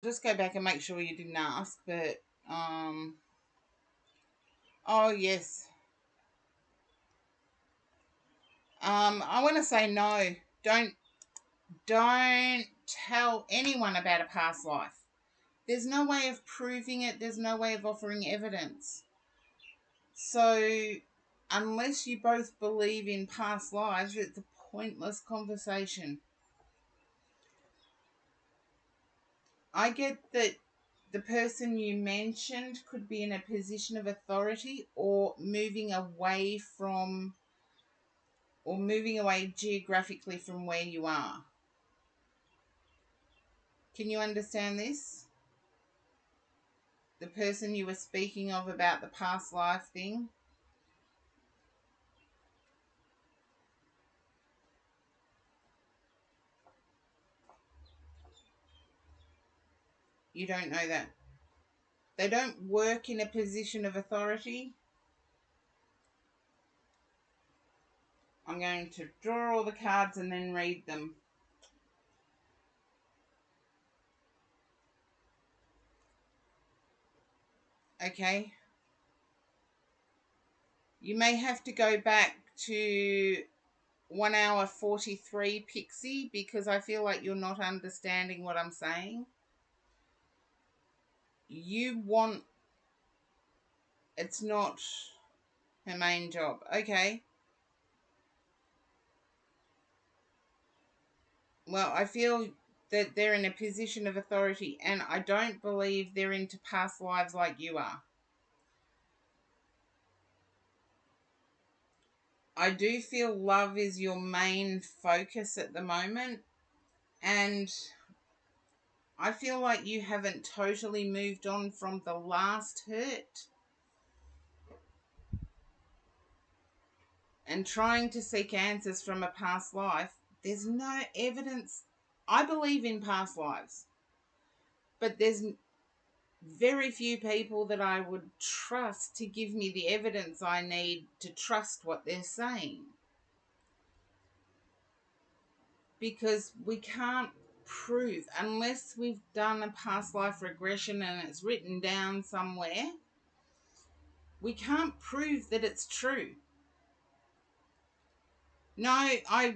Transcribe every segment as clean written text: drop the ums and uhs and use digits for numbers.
Just go back and make sure you didn't ask, but oh yes. I want to say no. Don't tell anyone about a past life. There's no way of proving it. There's no way of offering evidence. So unless you both believe in past lives, it's a pointless conversation. I get that the person you mentioned could be in a position of authority or moving away geographically from where you are. Can you understand this? The person you were speaking of about the past life thing? You don't know that. They don't work in a position of authority. I'm going to draw all the cards and then read them. Okay? You may have to go back to 1 hour 43, Pixie, because I feel like you're not understanding what I'm saying. You want, it's not her main job. Okay. Well, I feel that they're in a position of authority, and I don't believe they're into past lives like you are. I do feel love is your main focus at the moment, and I feel like you haven't totally moved on from the last hurt. And trying to seek answers from a past life, there's no evidence. I believe in past lives, but there's very few people that I would trust to give me the evidence I need to trust what they're saying. Because we can't prove, unless we've done a past life regression and it's written down somewhere, we can't prove that it's true. No, I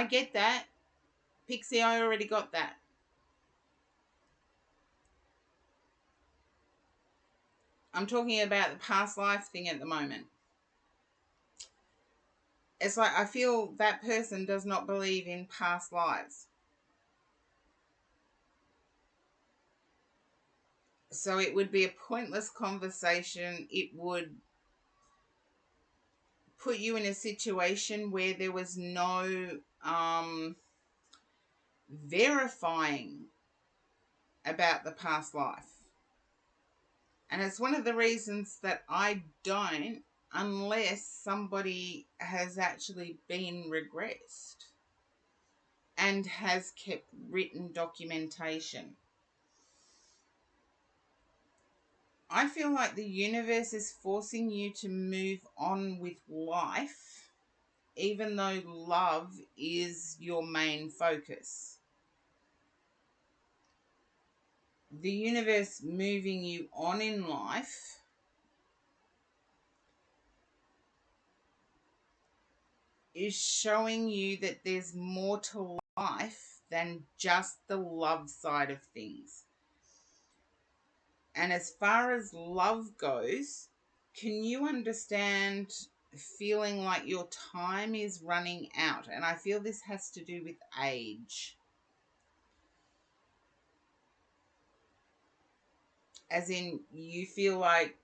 get that. Pixie, I already got that. I'm talking about the past life thing at the moment. It's like I feel that person does not believe in past lives. So it would be a pointless conversation. It would put you in a situation where there was no verifying about the past life. And it's one of the reasons that I don't, unless somebody has actually been regressed and has kept written documentation. I feel like the universe is forcing you to move on with life, even though love is your main focus. The universe moving you on in life is showing you that there's more to life than just the love side of things. And as far as love goes, can you understand feeling like your time is running out? And I feel this has to do with age. As in, you feel like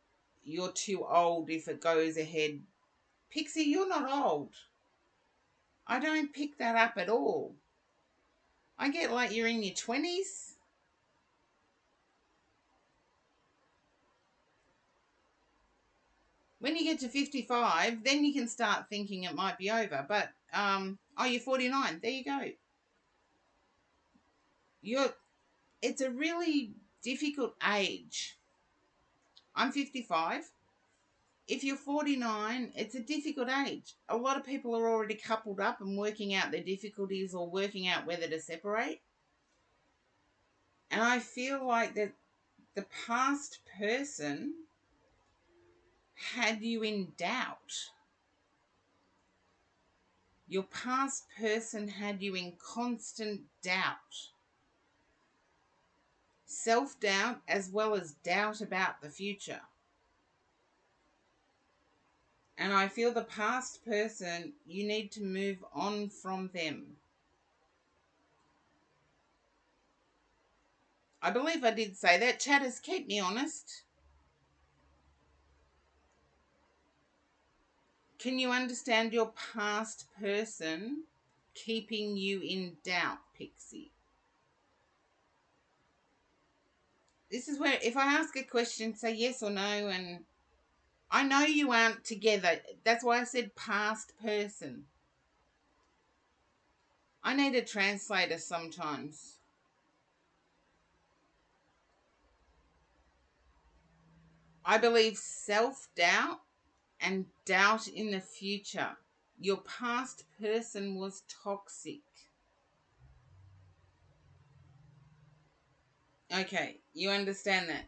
you're too old if it goes ahead. Pixie, you're not old. I don't pick that up at all. I get like you're in your 20s. When you get to 55, then you can start thinking it might be over. But, oh, you're 49. There you go. You're, it's a really difficult age. I'm 55. If you're 49, it's a difficult age. A lot of people are already coupled up and working out their difficulties or working out whether to separate. And I feel like that the past person had you in doubt. Your past person had you in constant doubt. Self-doubt as well as doubt about the future. And I feel the past person, you need to move on from them. I believe I did say that. Chatters, keep me honest. Can you understand your past person keeping you in doubt, Pixie? This is where, if I ask a question, say yes or no, and I know you aren't together. That's why I said past person. I need a translator sometimes. I believe self-doubt and doubt in the future. Your past person was toxic. Okay, you understand that.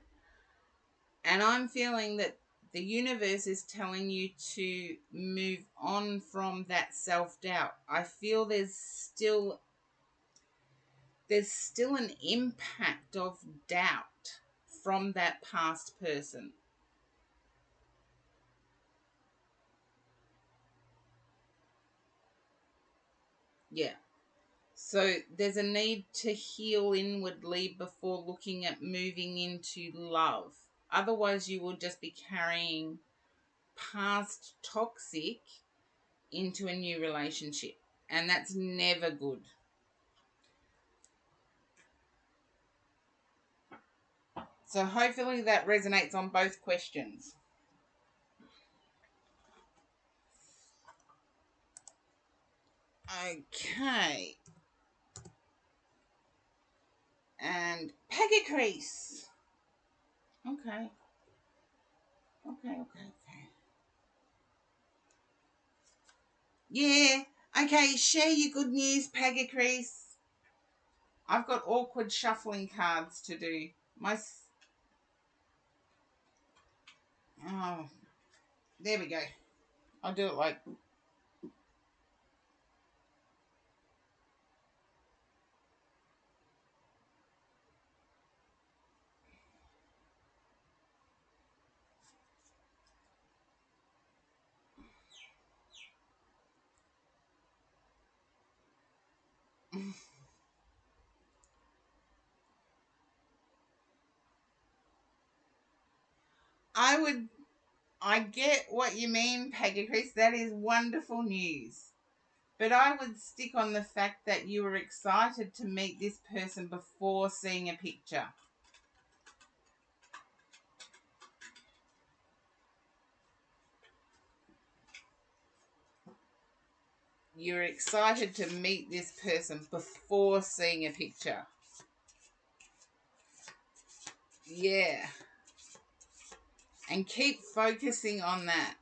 And I'm feeling that the universe is telling you to move on from that self-doubt. I feel there's still an impact of doubt from that past person. Yeah. So there's a need to heal inwardly before looking at moving into love. Otherwise, you will just be carrying past toxic into a new relationship. And that's never good. So hopefully that resonates on both questions. Okay. And Peggy Crease. Okay. Okay. Yeah. Okay, share your good news, Peggy Crease. I've got awkward shuffling cards to do. Oh, there we go. I'll do it like I would. I get what you mean, Peggy Chris. That is wonderful news. But I would stick on the fact that you were excited to meet this person before seeing a picture. You're excited to meet this person before seeing a picture. Yeah. And keep focusing on that.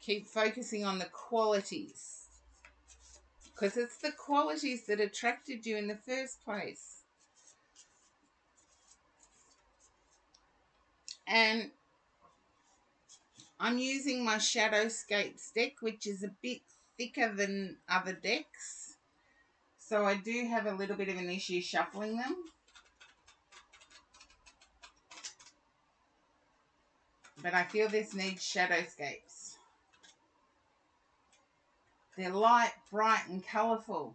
Keep focusing on the qualities. Because it's the qualities that attracted you in the first place. And I'm using my Shadowscapes deck, which is a bit thicker than other decks. So I do have a little bit of an issue shuffling them. But I feel this needs Shadowscapes. They're light, bright and colourful.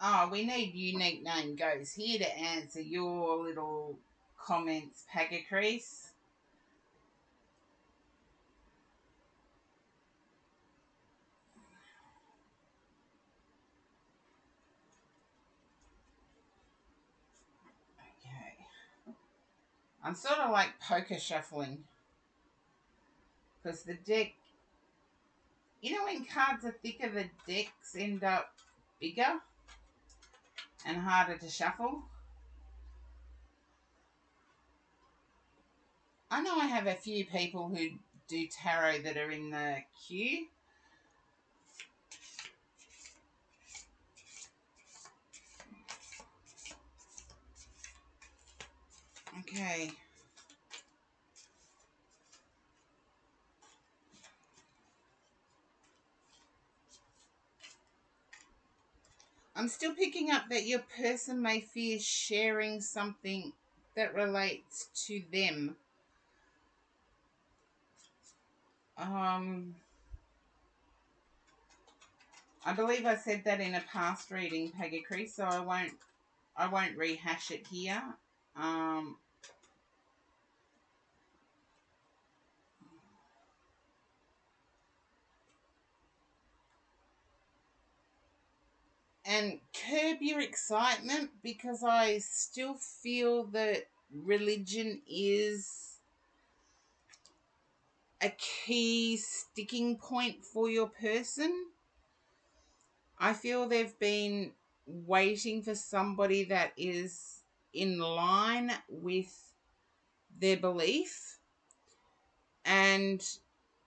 Oh, we need Unique Name Goes here to answer your little comments, Pagacrease. Okay. I'm sort of like poker shuffling because the deck You know when cards are thicker, the decks end up bigger and harder to shuffle? I know I have a few people who do tarot that are in the queue. Okay. I'm still picking up that your person may fear sharing something that relates to them. I believe I said that in a past reading, Peggy, so I won't rehash it here. And curb your excitement, because I still feel that religion is a key sticking point for your person. I feel they've been waiting for somebody that is in line with their belief, and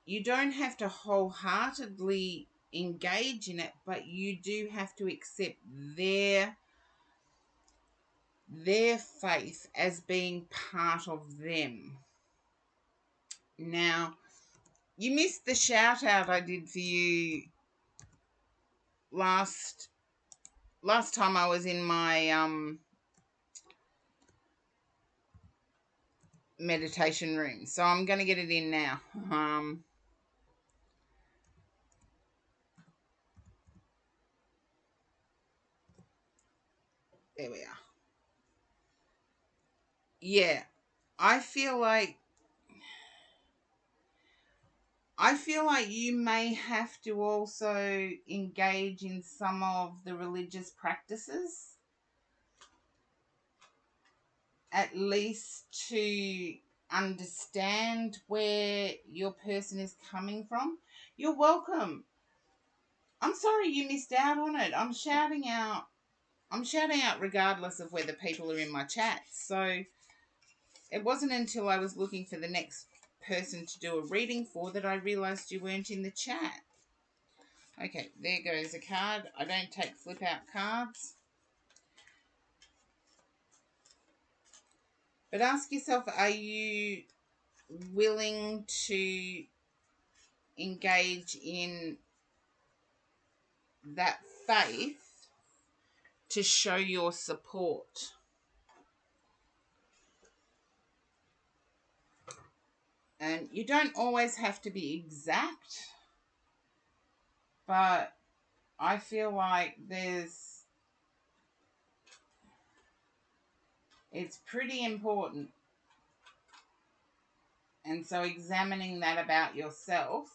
you don't have to wholeheartedly engage in it, but you do have to accept their faith as being part of them. Now, you missed the shout out I did for you last time I was in my meditation room, so I'm going to get it in now. There we are. Yeah, I feel like you may have to also engage in some of the religious practices, at least to understand where your person is coming from. You're welcome. I'm sorry you missed out on it. I'm shouting out regardless of whether people are in my chat. So it wasn't until I was looking for the next person to do a reading for that I realised you weren't in the chat. Okay, there goes a card. I don't take flip out cards. But ask yourself, are you willing to engage in that faith to show your support? And you don't always have to be exact, but I feel like it's pretty important. And so examining that about yourself,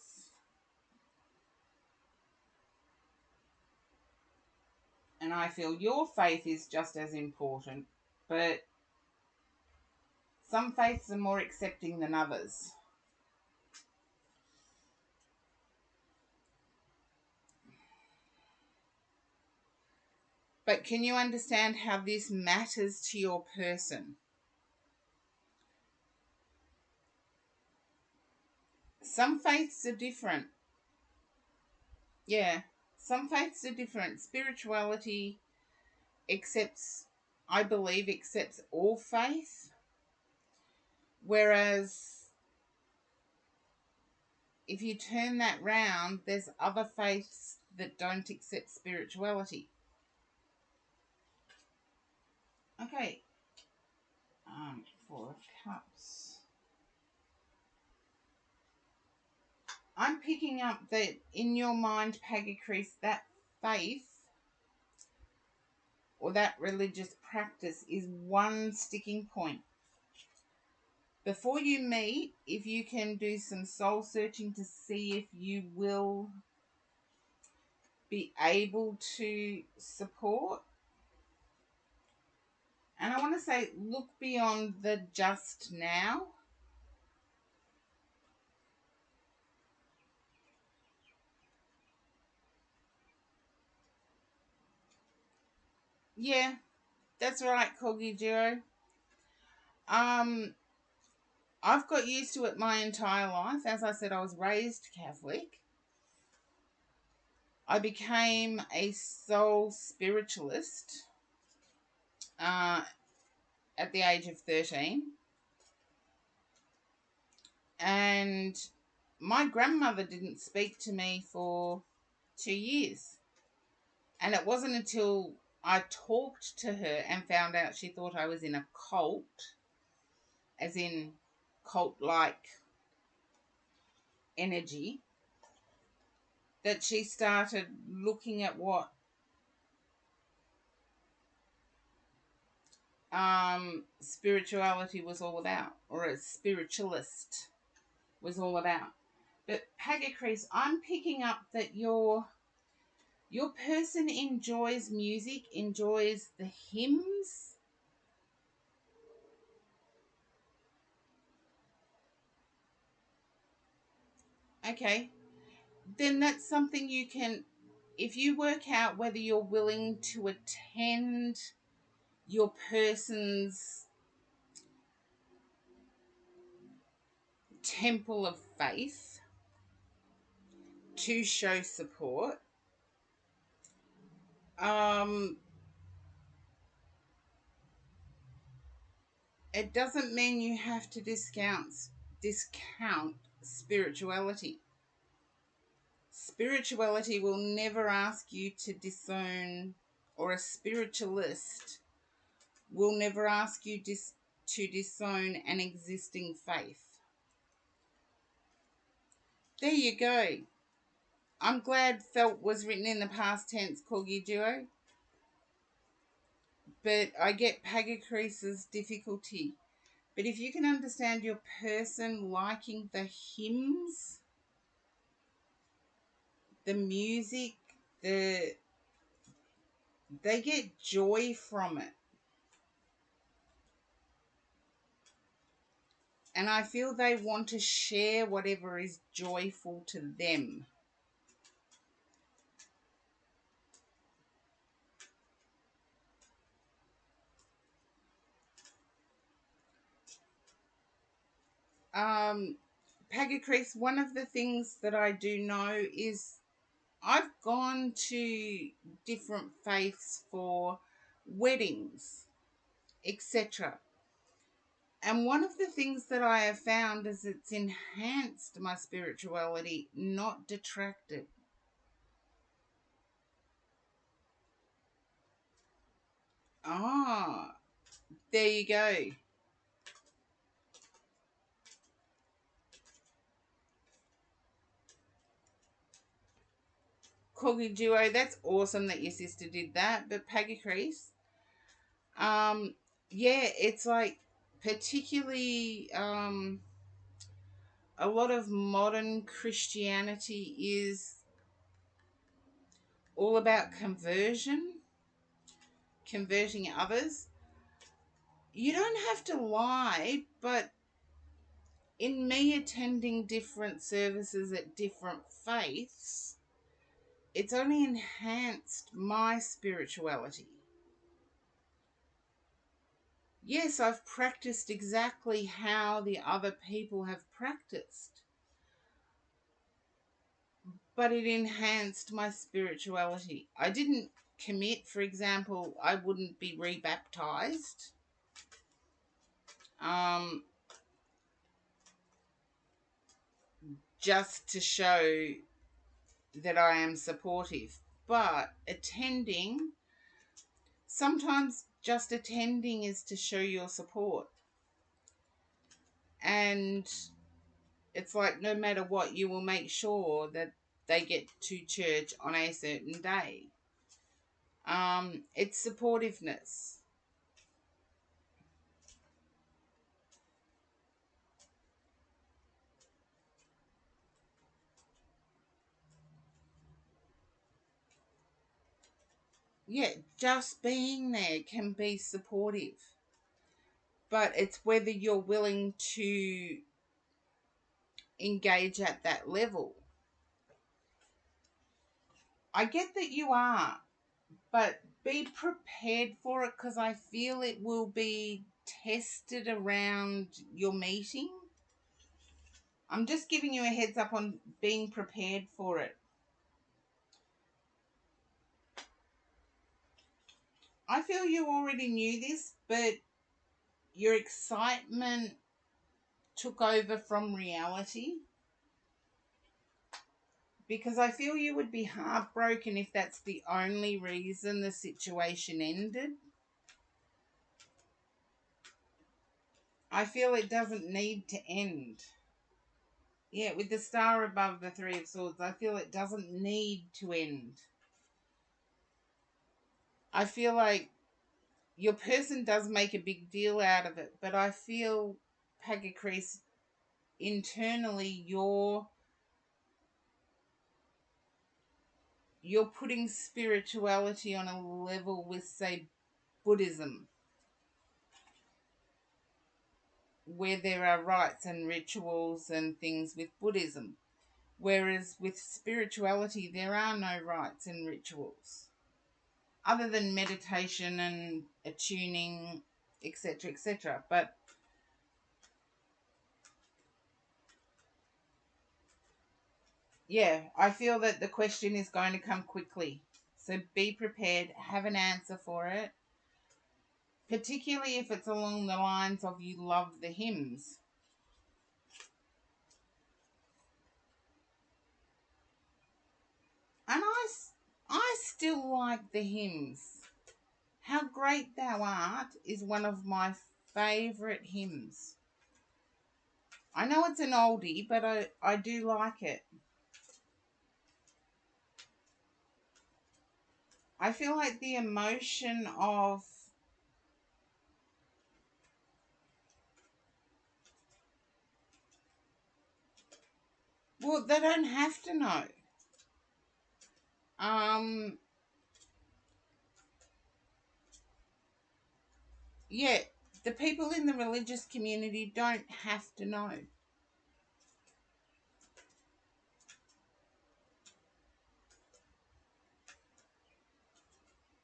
and I feel your faith is just as important, but some faiths are more accepting than others. But can you understand how this matters to your person? Some faiths are different. Yeah, some faiths are different. Spirituality I believe, accepts all faith. Whereas if you turn that round, there's other faiths that don't accept spirituality. Okay. Four of Cups. I'm picking up that in your mind, Pagacris, that faith or that religious practice is one sticking point. Before you meet, if you can do some soul searching to see if you will be able to support. And I want to say, look beyond the just now. Yeah, that's right, Corgi Duo. Um, I've got used to it my entire life. As I said, I was raised Catholic. I became a soul spiritualist uh, at the age of 13. And my grandmother didn't speak to me for 2 years. And it wasn't until I talked to her and found out she thought I was in a cult, as in cult like energy, that she started looking at what spirituality was all about, or a spiritualist was all about. But Pagacris, I'm picking up that your person enjoys music, enjoys the hymns. Okay, then that's something you can, if you work out whether you're willing to attend your person's temple of faith to show support. Um, it doesn't mean you have to discount spirituality. Spirituality will never ask you to disown, or a spiritualist will never ask you to disown an existing faith. There you go. I'm glad felt was written in the past tense, Corgi Duo. But I get Pagacrease's difficulty. But if you can understand your person liking the hymns, the music, the they get joy from it. And I feel they want to share whatever is joyful to them. Um, Pagacrease, one of the things that I do know is I've gone to different faiths for weddings, etc. And one of the things that I have found is it's enhanced my spirituality, not detracted. Ah, there you go. Corgi Duo, that's awesome that your sister did that. But Peggy Crease, um, yeah, it's like particularly a lot of modern Christianity is all about conversion, converting others. You don't have to lie, but in me attending different services at different faiths, it's only enhanced my spirituality. Yes, I've practiced exactly how the other people have practiced, but it enhanced my spirituality. I didn't commit, for example, I wouldn't be rebaptized um, just to show that I am supportive. But attending, sometimes just attending is to show your support. And it's like no matter what, you will make sure that they get to church on a certain day. It's supportiveness. Yeah, just being there can be supportive, but it's whether you're willing to engage at that level. I get that you are, but Be prepared for it, because I feel it will be tested around your meeting. I'm just giving you a heads up on being prepared for it. I feel you already knew this, but your excitement took over from reality, because I feel you would be heartbroken if that's the only reason the situation ended. I feel it doesn't need to end. Yeah, with the star above the Three of Swords, I feel it doesn't need to end. I feel like your person does make a big deal out of it, but I feel, Pagacris, internally you're putting spirituality on a level with, say, Buddhism, where there are rites and rituals and things with Buddhism. Whereas with spirituality, there are no rites and rituals other than meditation and attuning, etc., etc. But yeah, I feel that the question is going to come quickly. So be prepared, have an answer for it, particularly if it's along the lines of you love the hymns. And I still like the hymns. How Great Thou Art is one of my favourite hymns. I know it's an oldie, but I do like it. I feel like the emotion of, well, they don't have to know. Um, yeah, the people in the religious community don't have to know.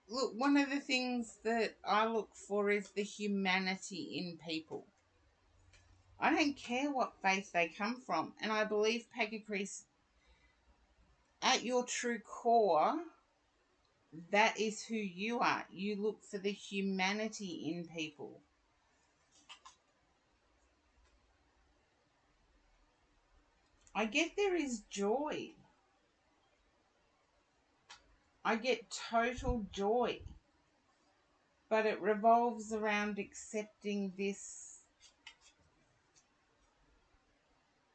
Look, one of the things that I look for is the humanity in people. I don't care what faith they come from. And I believe, Pagacris, at your true core, that is who you are. You look for the humanity in people. I get there is joy. I get total joy. But it revolves around accepting this.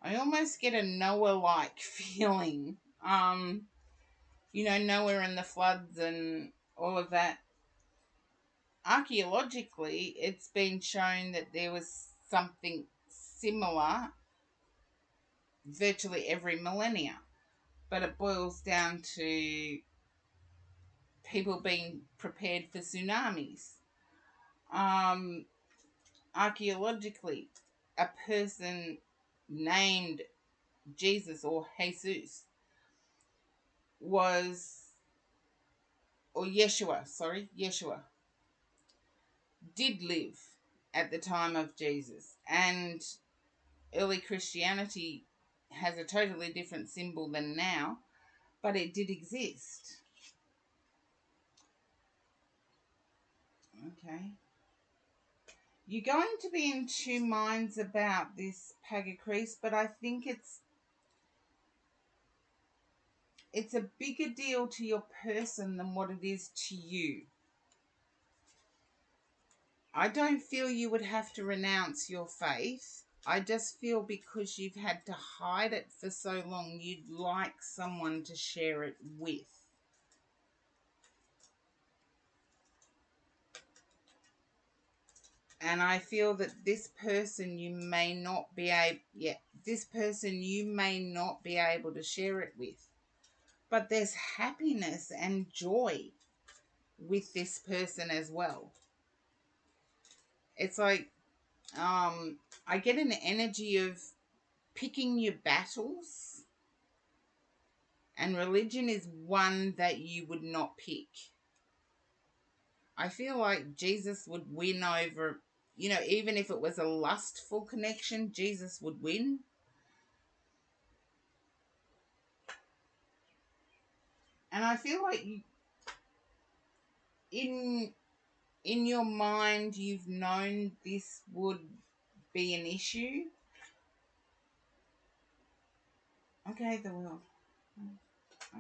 I almost get a Noah-like feeling. Noah and the floods and all of that. Archaeologically, it's been shown that there was something similar virtually every millennia. But it boils down to people being prepared for tsunamis. Um, Archaeologically, a person named Jesus or Jesus was, or Yeshua, sorry, Yeshua, did live at the time of Jesus. And early Christianity has a totally different symbol than now, but it did exist. Okay. You're going to be in two minds about this, Pagacris, but I think it's a bigger deal to your person than what it is to you. I don't feel you would have to renounce your faith. I just feel because you've had to hide it for so long, you'd like someone to share it with. And I feel that this person you may not be able to share it with. But there's happiness and joy with this person as well. It's like, I get an energy of picking your battles, and religion is one that you would not pick. I feel like Jesus would win over, even if it was a lustful connection, Jesus would win. And I feel like in in your mind you've known this would be an issue. Okay, the world.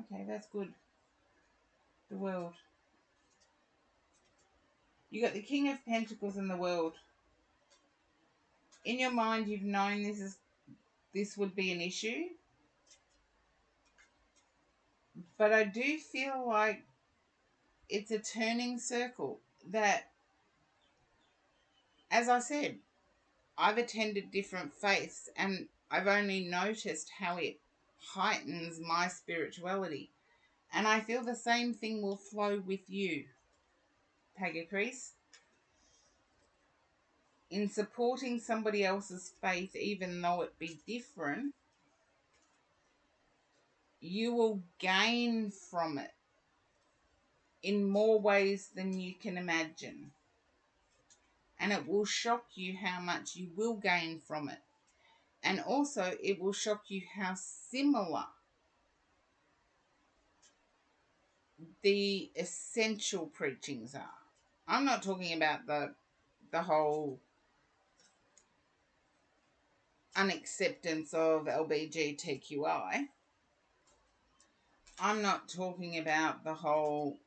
Okay, that's good. The world. You got the King of Pentacles in the world. In your mind you've known this would be an issue. But I do feel like it's a turning circle that, as I said, I've attended different faiths and I've only noticed how it heightens my spirituality. And I feel the same thing will flow with you, Pagacrease. In supporting somebody else's faith, even though it be different, you will gain from it in more ways than you can imagine. And it will shock you how much you will gain from it. And also, it will shock you how similar the essential preachings are. I'm not talking about the whole unacceptance of LGBTQI. I'm not talking about the whole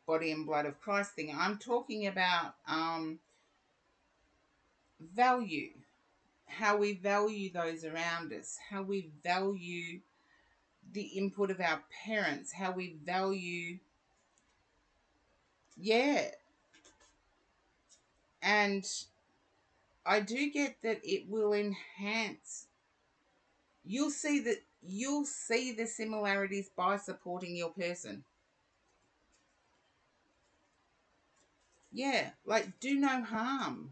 body and blood of Christ thing. I'm talking about value, how we value those around us, how we value the input of our parents, how we value, and I do get that it will enhance. You'll see the similarities by supporting your person. Yeah, like do no harm.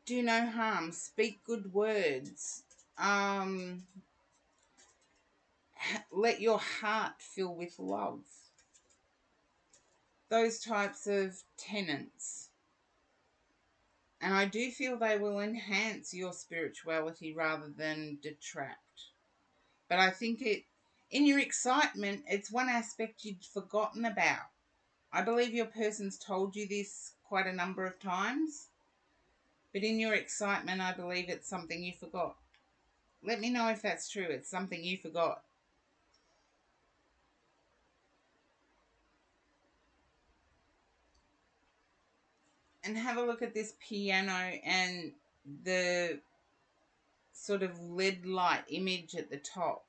Do no harm. Speak good words. Let your heart fill with love. Those types of tenets. And I do feel they will enhance your spirituality rather than detract. But I think in your excitement, it's one aspect you'd forgotten about. I believe your person's told you this quite a number of times. But in your excitement, I believe it's something you forgot. Let me know if that's true. It's something you forgot. And have a look at this piano and the sort of LED light image at the top.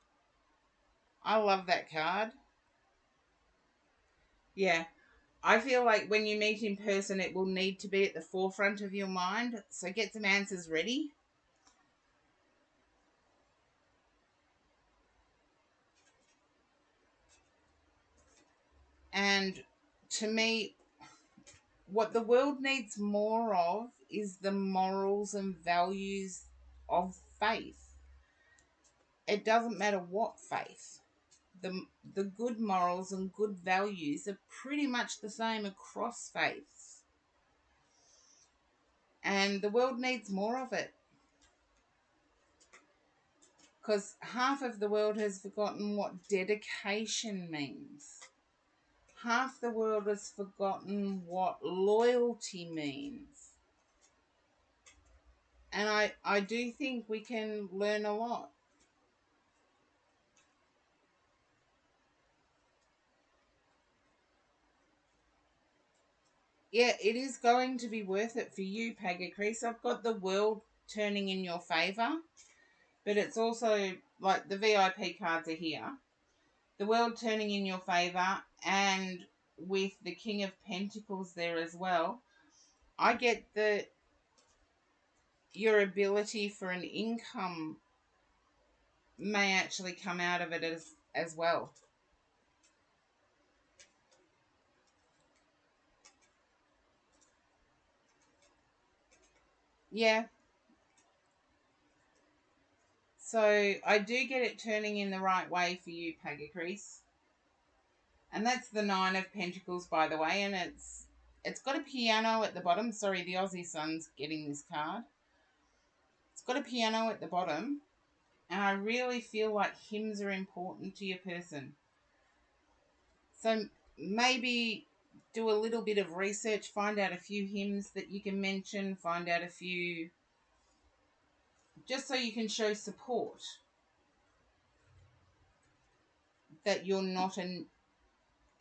I love that card. Yeah. I feel like when you meet in person, it will need to be at the forefront of your mind. So get some answers ready. And to me, what the world needs more of is the morals and values of faith. It doesn't matter what faith. The good morals and good values are pretty much the same across faiths. And the world needs more of it. Because half of the world has forgotten what dedication means. Half the world has forgotten what loyalty means. And I do think we can learn a lot. Yeah, it is going to be worth it for you, Pagacrease. I've got the world turning in your favour, but it's also like the VIP cards are here. The world turning in your favour, and with the King of Pentacles there as well. I get that your ability for an income may actually come out of it as well. Yeah. So I do get it turning in the right way for you, Pagacrease. And that's the Nine of Pentacles, by the way, and it's got a piano at the bottom. Sorry, the Aussie Sun's getting this card. It's got a piano at the bottom, and I really feel like hymns are important to your person. So maybe do a little bit of research, find out a few hymns that you can mention, find out a few, just so you can show support that you're not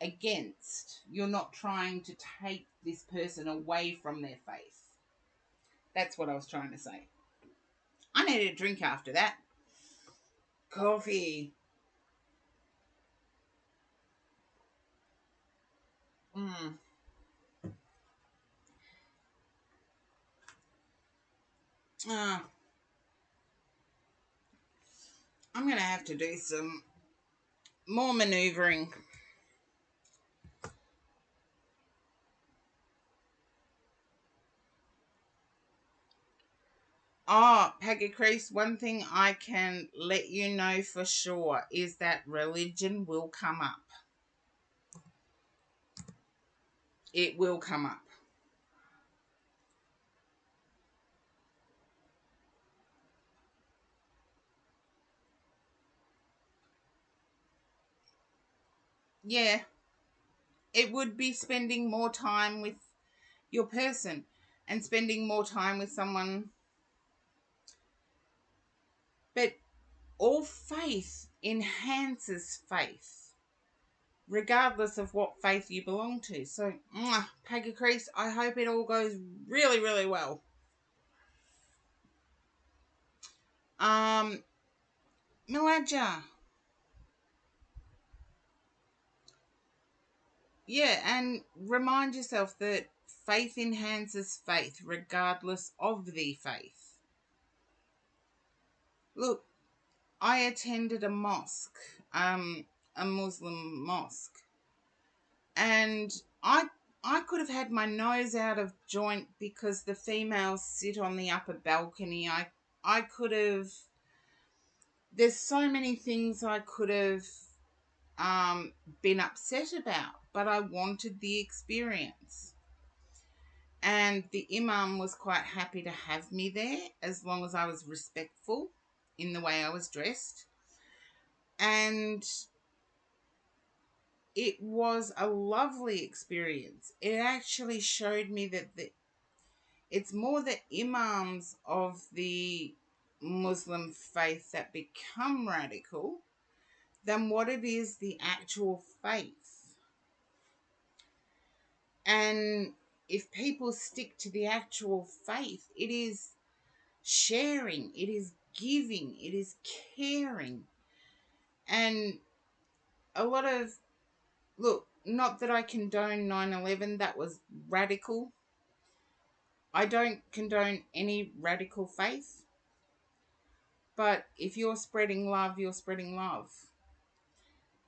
against. You're not trying to take this person away from their faith. That's what I was trying to say. I need a drink after that. Coffee. Mm. I'm going to have to do some more maneuvering. Oh, Pagacrease, one thing I can let you know for sure is that religion will come up. It will come up. Yeah, it would be spending more time with your person and spending more time with someone. But all faith enhances faith, regardless of what faith you belong to. So, Pagacrease, I hope it all goes really, really well. Milaja. Yeah, and remind yourself that faith enhances faith, regardless of the faith. Look, I attended a mosque, a Muslim mosque, and I could have had my nose out of joint because the females sit on the upper balcony. I could have. There's so many things I could have been upset about, but I wanted the experience. And the imam was quite happy to have me there as long as I was respectful in the way I was dressed. And it was a lovely experience. It actually showed me that it's more the imams of the Muslim faith that become radical than what it is the actual faith. And if people stick to the actual faith, it is sharing, it is giving, it is caring. And a lot of, look, not that I condone 9/11, that was radical. I don't condone any radical faith. But if you're spreading love, you're spreading love.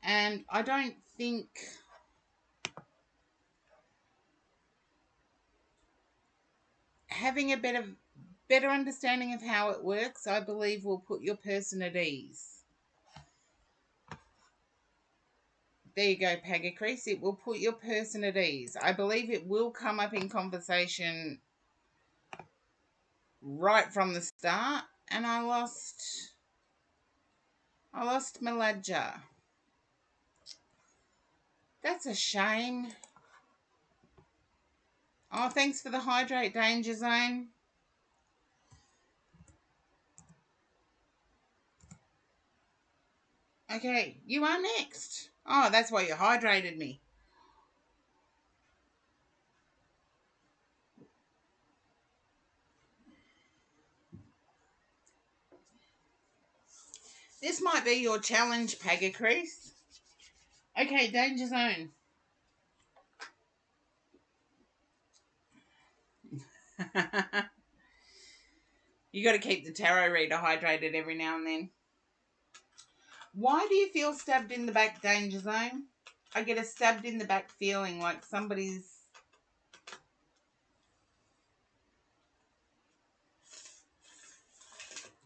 And I don't think having a better understanding of how it works, I believe, will put your person at ease. There you go, Pagacrease. It will put your person at ease. I believe it will come up in conversation right from the start. And I lost Milaja. That's a shame. Oh, thanks for the hydrate, Danger Zone. Okay, you are next. Oh, that's why you hydrated me. This might be your challenge, Pagacrease. Okay, Danger Zone. You got to keep the tarot reader hydrated every now and then. Why do you feel stabbed in the back, Danger Zone? I get a stabbed in the back feeling like somebody's...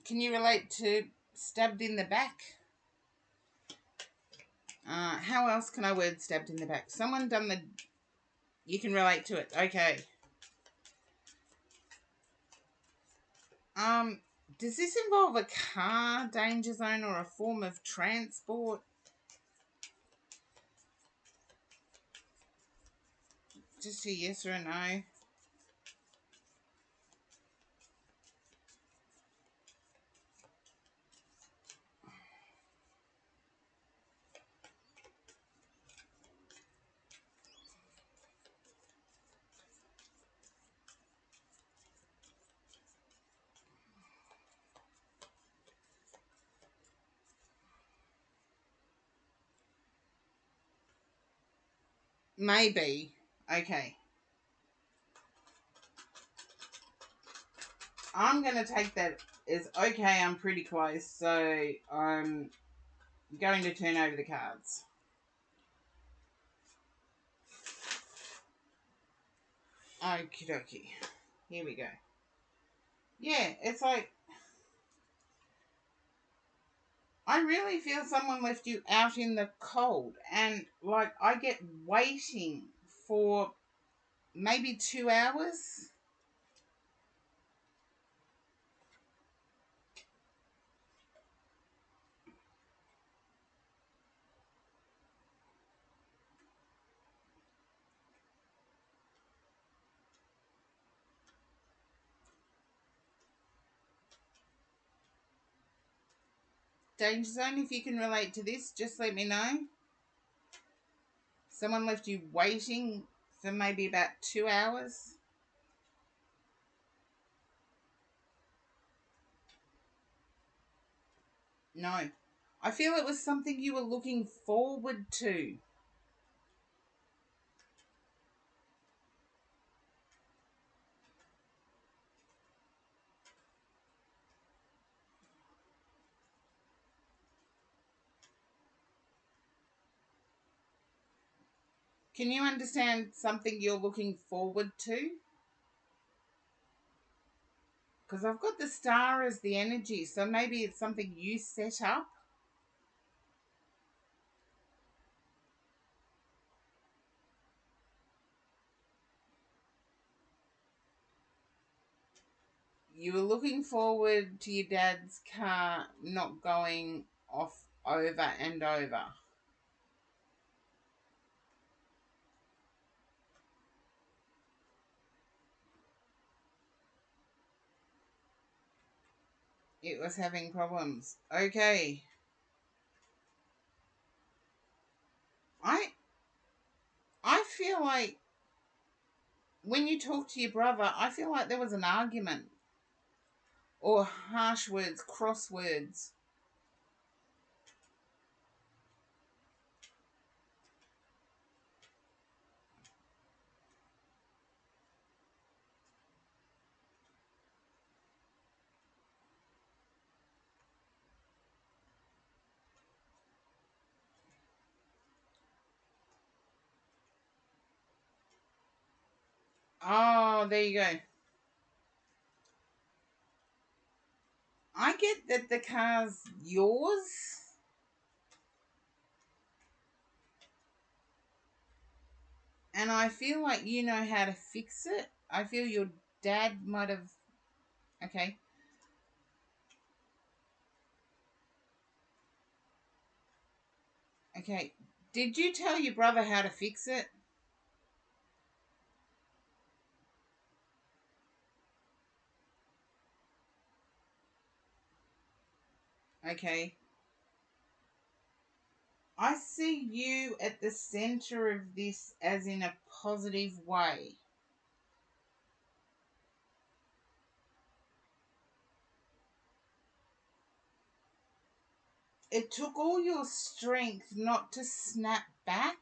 Can you relate to stabbed in the back. How else can I word stabbed in the back? Someone done the... You can relate to it. Okay. Does this involve a car danger zone or a form of transport? Just a yes or a no. Maybe. Okay. I'm going to take that as okay, I'm pretty close, so I'm going to turn over the cards. Okie dokie. Here we go. Yeah, it's like, I really feel someone left you out in the cold, and like I get waiting for maybe 2 hours. Danger Zone, if you can relate to this, just let me know. Someone left you waiting for maybe about 2 hours. No. I feel it was something you were looking forward to. Can you understand something you're looking forward to? Because I've got the star as the energy, so maybe it's something you set up. You were looking forward to your dad's car not going off over and over. It was having problems. Okay. I I feel like when you talk to your brother, I feel like there was an argument or harsh words, cross words. Oh, there you go. I get that the car's yours, and I feel like you know how to fix it. I feel your dad might have. Okay. Okay. Did you tell your brother how to fix it? Okay. I see you at the center of this as in a positive way. It took all your strength not to snap back.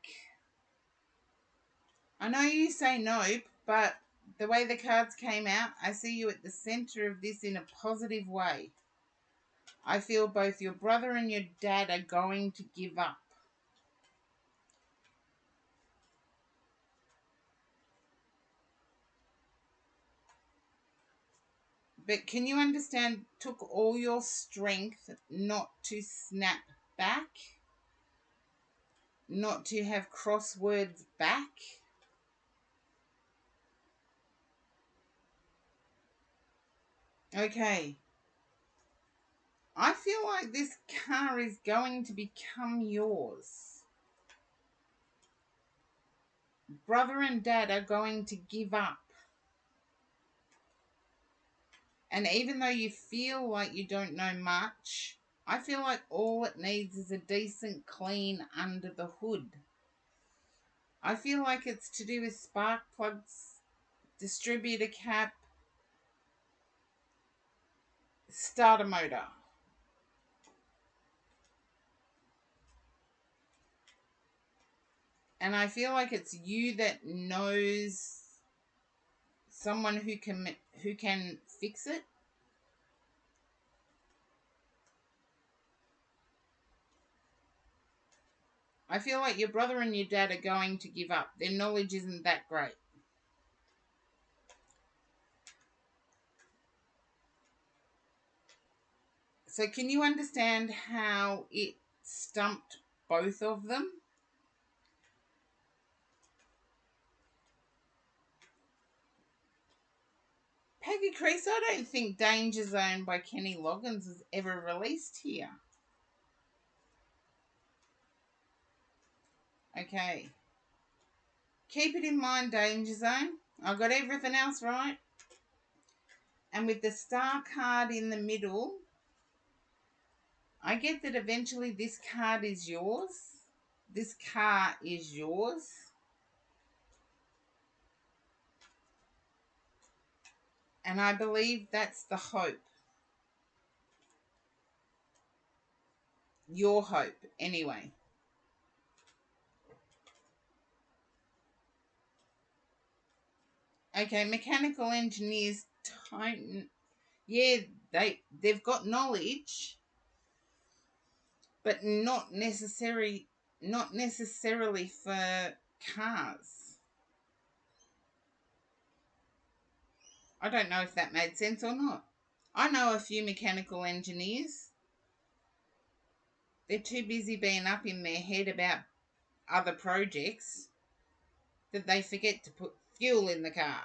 I know you say nope, but the way the cards came out, I see you at the center of this in a positive way. I feel both your brother and your dad are going to give up. But can you understand, took all your strength not to snap back, not to have crosswords back? Okay. I feel like this car is going to become yours. Brother and dad are going to give up. And even though you feel like you don't know much, I feel like all it needs is a decent clean under the hood. I feel like it's to do with spark plugs, distributor cap, starter motor. And I feel like it's you that knows someone who can fix it. I feel like your brother and your dad are going to give up. Their knowledge isn't that great. So can you understand how it stumped both of them? Peggy Crease, I don't think Danger Zone by Kenny Loggins was ever released here. Okay. Keep it in mind, Danger Zone. I got everything else right. And with the star card in the middle, I get that eventually this card is yours. This car is yours. And I believe that's the hope. Your hope, anyway. Okay, mechanical engineers don't. Yeah, they've got knowledge, but not necessarily for cars. I don't know if that made sense or not. I know a few mechanical engineers. They're too busy being up in their head about other projects that they forget to put fuel in the car.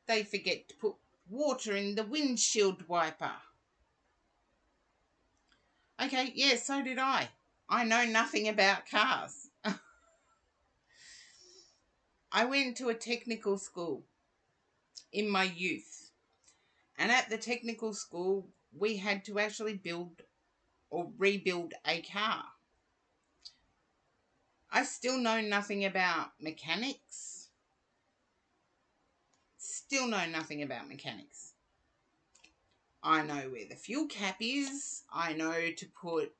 They forget to put water in the windshield wiper. Okay, yeah, so did I. I know nothing about cars. I went to a technical school in my youth. And at the technical school, we had to actually build or rebuild a car. I still know nothing about mechanics. Still know nothing about mechanics. I know where the fuel cap is. I know to put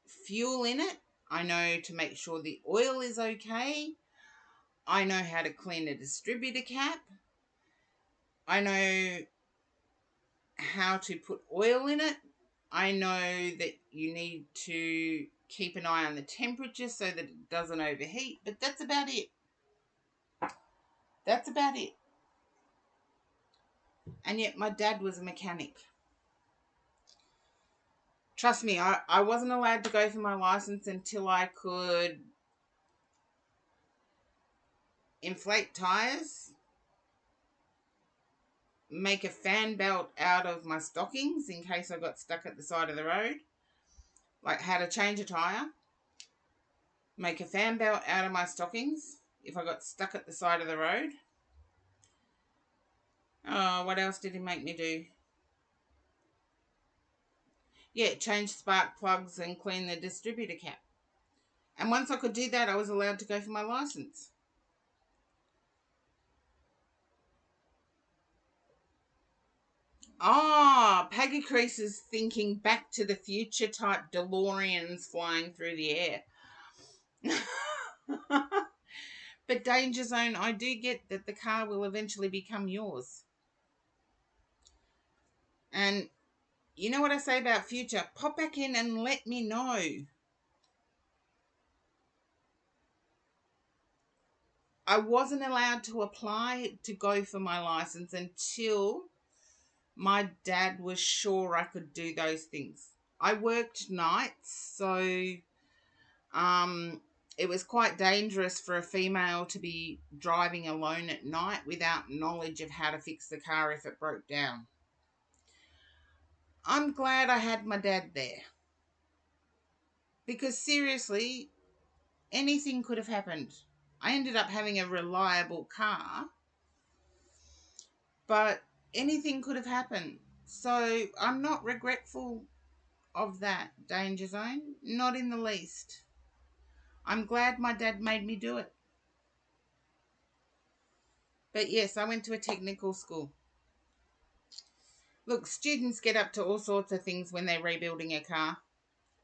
fuel in it. I know to make sure the oil is okay. I know how to clean a distributor cap. I know how to put oil in it. I know that you need to keep an eye on the temperature so that it doesn't overheat, but that's about it. That's about it. And yet my dad was a mechanic. Trust me, I wasn't allowed to go for my license until I could inflate tires, make a fan belt out of my stockings in case I got stuck at the side of the road, like how to change a tire, make a fan belt out of my stockings if I got stuck at the side of the road. Oh, what else did he make me do? Yeah, change spark plugs and clean the distributor cap. And once I could do that, I was allowed to go for my license. Ah, Peggy Crease is thinking Back to the Future type DeLoreans flying through the air. But Danger Zone, I do get that the car will eventually become yours. And you know what I say about future? Pop back in and let me know. I wasn't allowed to apply to go for my license until my dad was sure I could do those things. I worked nights, so it was quite dangerous for a female to be driving alone at night without knowledge of how to fix the car if it broke down. I'm glad I had my dad there, because seriously, anything could have happened. I ended up having a reliable car, but anything could have happened. So I'm not regretful of that danger zone, not in the least. I'm glad my dad made me do it. But yes, I went to a technical school. Look, students get up to all sorts of things when they're rebuilding a car.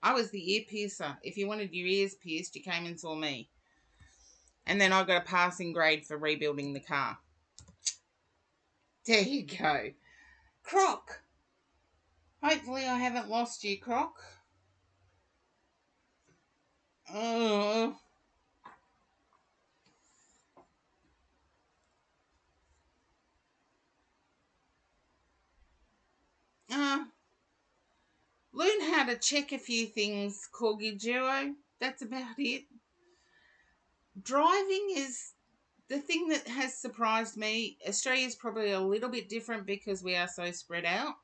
I was the ear piercer. If you wanted your ears pierced, you came and saw me. And then I got a passing grade for rebuilding the car. There you go. Croc. Hopefully I haven't lost you, Croc. Oh. Learn how to check a few things, Corgi Duo. That's about it. Driving is the thing that has surprised me. Australia's probably a little bit different because we are so spread out.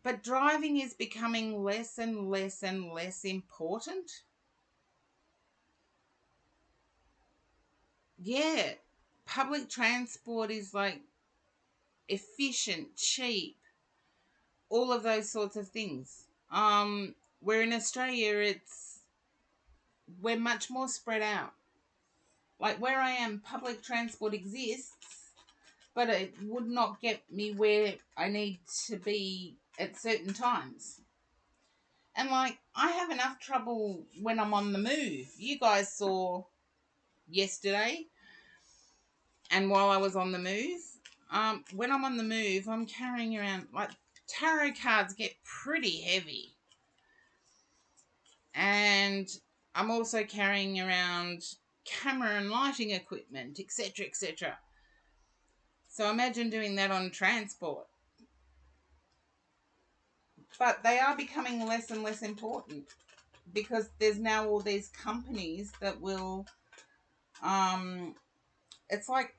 But driving is becoming less and less and less important. Yeah, public transport is like efficient, cheap, all of those sorts of things. Where in Australia, we're much more spread out. Like where I am, public transport exists, but it would not get me where I need to be at certain times. And like, I have enough trouble when I'm on the move. You guys saw yesterday, and while I was on the move, when I'm on the move, I'm carrying around, like, tarot cards get pretty heavy. And I'm also carrying around camera and lighting equipment, etc., etc. So imagine doing that on transport. But they are becoming less and less important because there's now all these companies that will, it's like,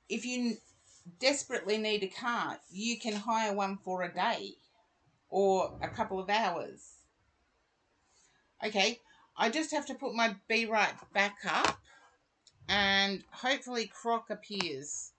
if you desperately need a car, you can hire one for a day or a couple of hours. Okay, I just have to put my Be Right back up and hopefully Croc appears.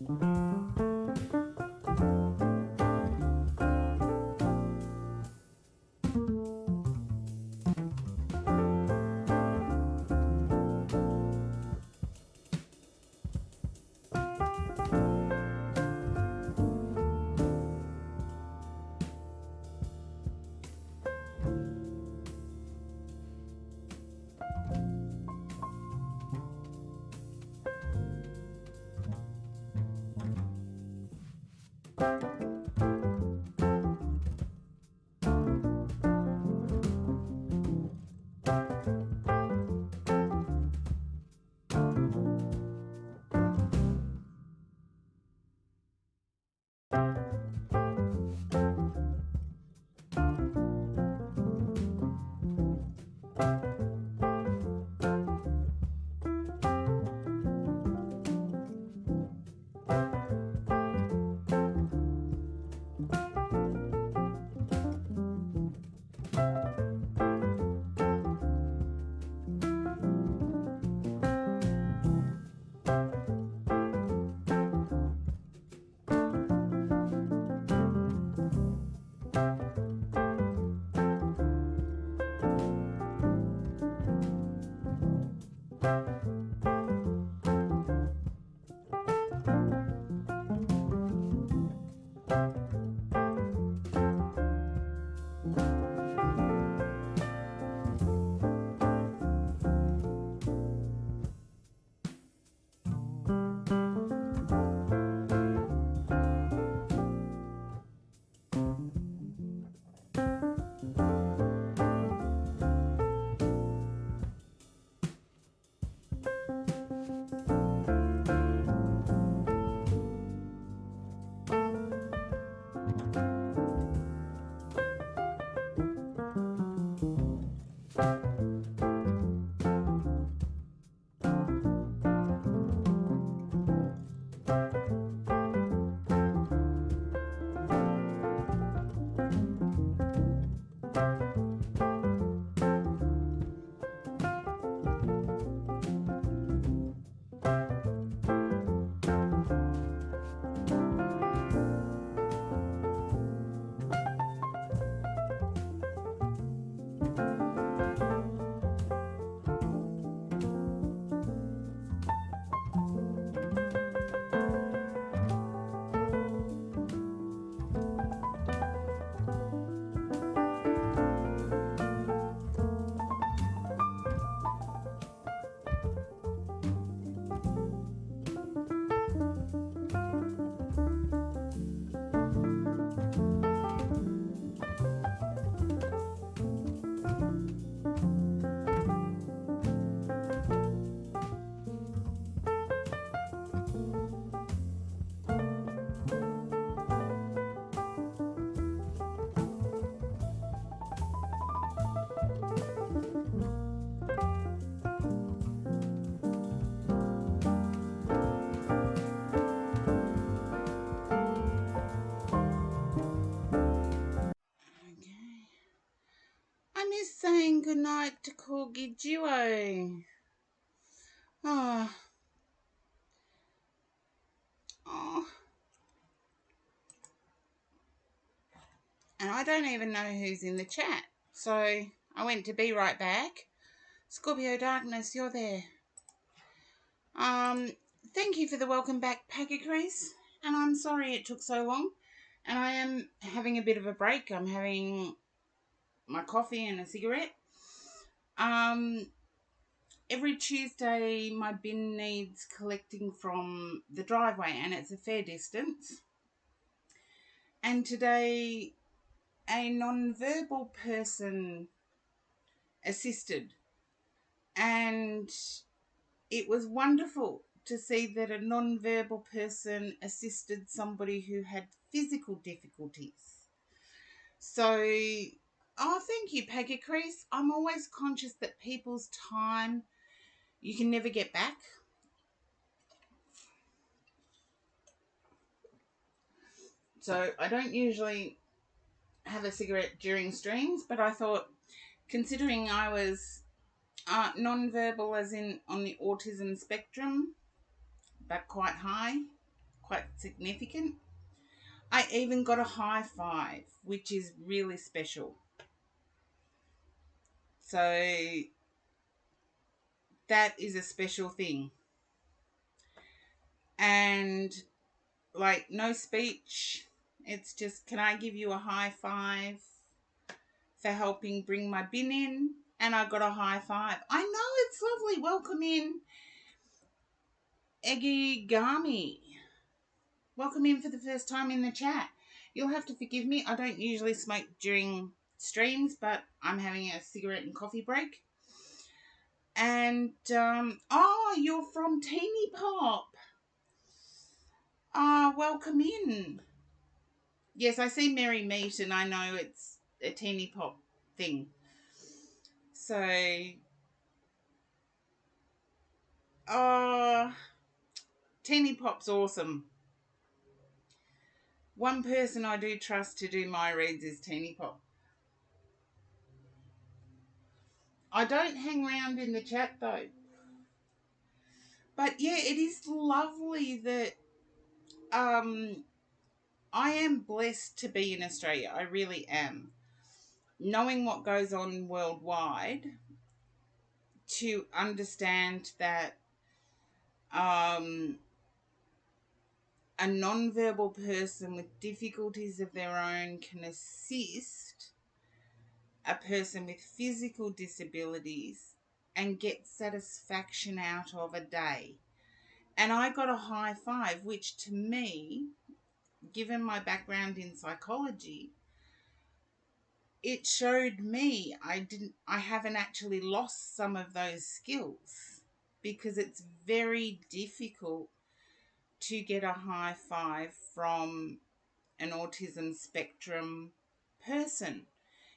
Okay. I miss saying goodnight to Corgi Duo. Oh, oh. And I don't even know who's in the chat. So I went to be right back. Scorpio Darkness, you're there. Thank you for the welcome back, Packet Crease. And I'm sorry it took so long. And I am having a bit of a break. I'm having my coffee and a cigarette. Every Tuesday my bin needs collecting from the driveway, and it's a fair distance. And today a non-verbal person assisted, and it was wonderful to see that a non-verbal person assisted somebody who had physical difficulties. So, thank you, Peggy Crease. I'm always conscious that people's time you can never get back. So I don't usually have a cigarette during streams, but I thought, considering I was non-verbal as in on the autism spectrum, but quite high, quite significant. I even got a high five, which is really special. So that is a special thing. And like, no speech. It's just, can I give you a high five for helping bring my bin in? And I got a high five. I know, it's lovely. Welcome in, Eggy Gami. Welcome in for the first time in the chat. You'll have to forgive me. I don't usually smoke during streams, but I'm having a cigarette and coffee break. And, oh, you're from Teeny Pop. Welcome in. Yes, I see Merry Meat, and I know it's a Teeny Pop thing. So, Teeny Pop's awesome. One person I do trust to do my reads is Teeny Pop. I don't hang around in the chat though. But yeah, it is lovely that I am blessed to be in Australia. I really am. Knowing what goes on worldwide, to understand that a non-verbal person with difficulties of their own can assist a person with physical disabilities and get satisfaction out of a day. And I got a high five, which to me, given my background in psychology, it showed me I haven't actually lost some of those skills, because it's very difficult to get a high five from an autism spectrum person,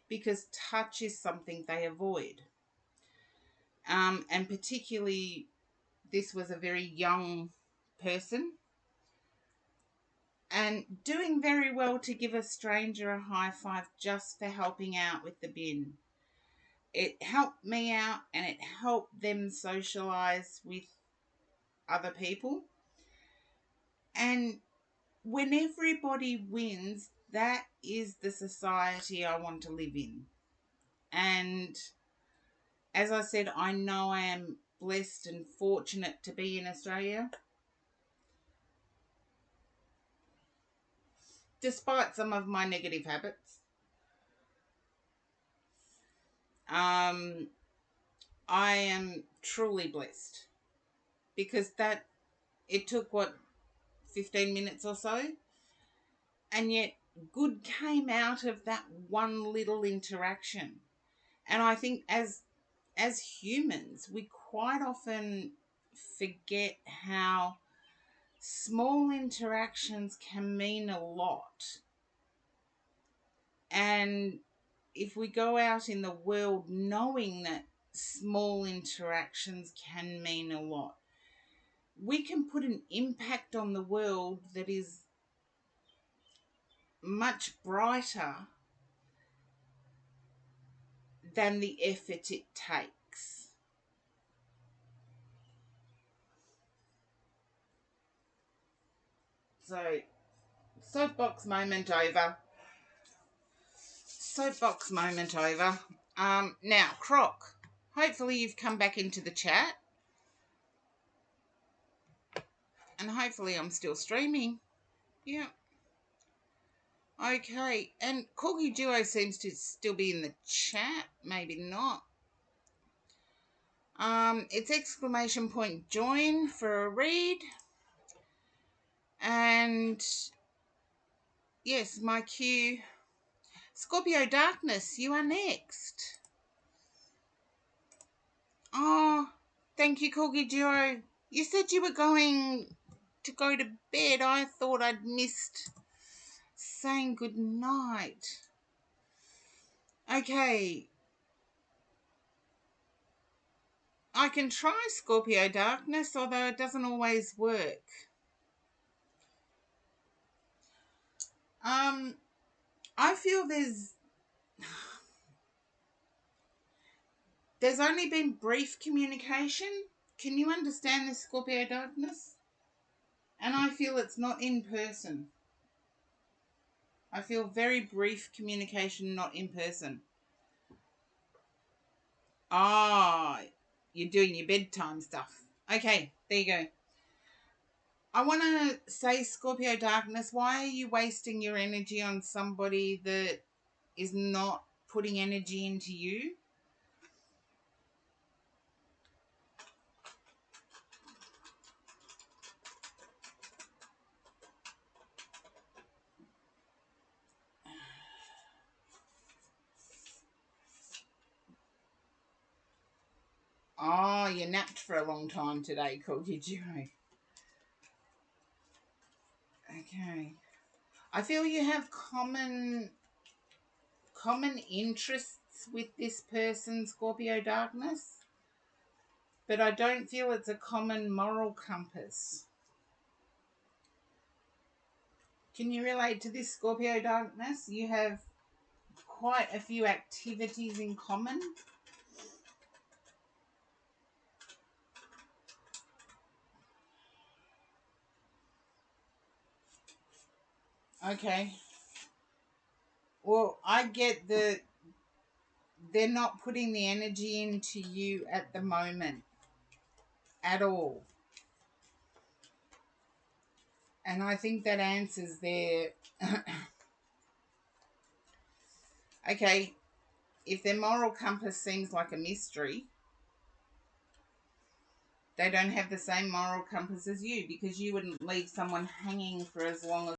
because touch is something they avoid. And particularly, this was a very young person, and doing very well to give a stranger a high five just for helping out with the bin. It helped me out, and it helped them socialize with other people. And when everybody wins, that is the society I want to live in. And as I said, I know I am blessed and fortunate to be in Australia, despite some of my negative habits. I am truly blessed, because it took 15 minutes or so, and yet good came out of that one little interaction. And I think as humans, we quite often forget how small interactions can mean a lot. And if we go out in the world knowing that small interactions can mean a lot, we can put an impact on the world that is much brighter than the effort it takes. So, soapbox moment over. Soapbox moment over. Now, Croc, hopefully you've come back into the chat. And hopefully I'm still streaming. Yeah. Okay. And Corgi Duo seems to still be in the chat. Maybe not. It's exclamation point join for a read. And yes, my cue. Scorpio Darkness, you are next. Oh, thank you, Corgi Duo. You said you were going to go to bed. I thought I'd missed saying good night. Okay. I can try Scorpio Darkness, although it doesn't always work. I feel there's only been brief communication. Can you understand this, Scorpio Darkness? And I feel it's not in person. I feel very brief communication, not in person. Ah, you're doing your bedtime stuff. Okay, there you go. I want to say, Scorpio Darkness, why are you wasting your energy on somebody that is not putting energy into you? Oh, you napped for a long time today, did you? Okay. I feel you have common interests with this person, Scorpio Darkness, but I don't feel it's a common moral compass. Can you relate to this, Scorpio Darkness? You have quite a few activities in common. Okay. Well, I get that they're not putting the energy into you at the moment at all. And I think that answers their. Okay, if their moral compass seems like a mystery, they don't have the same moral compass as you, because you wouldn't leave someone hanging for as long as